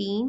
3،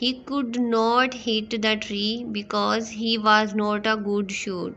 He could not hit the tree because he was not a good shot۔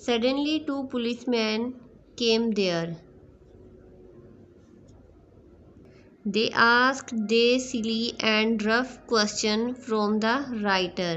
Suddenly 2 policemen came there۔ They asked the silly and rough question from the writer۔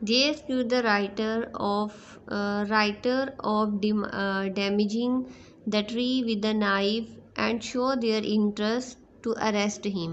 They accused the writer of damaging the tree with a knife and show their interest to arrest him۔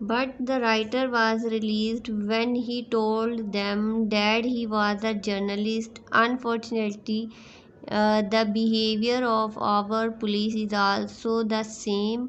But the writer was released when he told them that he was a journalist۔ Unfortunately, the behavior of our police is also the same۔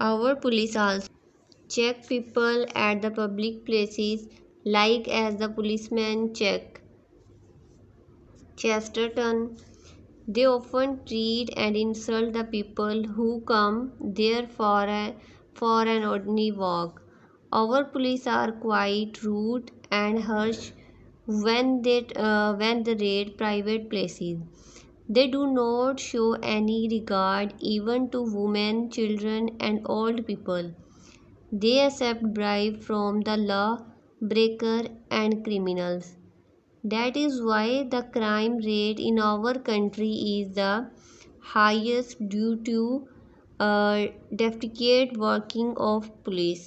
Our police also check people at the public places like as the policemen check Chesterton. They often treat and insult the people who come there for an ordinary walk. Our police are quite rude and harsh when they raid private places. They do not show any regard even to women, children, and old people. They accept bribes from the law breaker and criminals. That is why the crime rate in our country is the highest due to deficient working of police.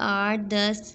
8-10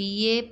BA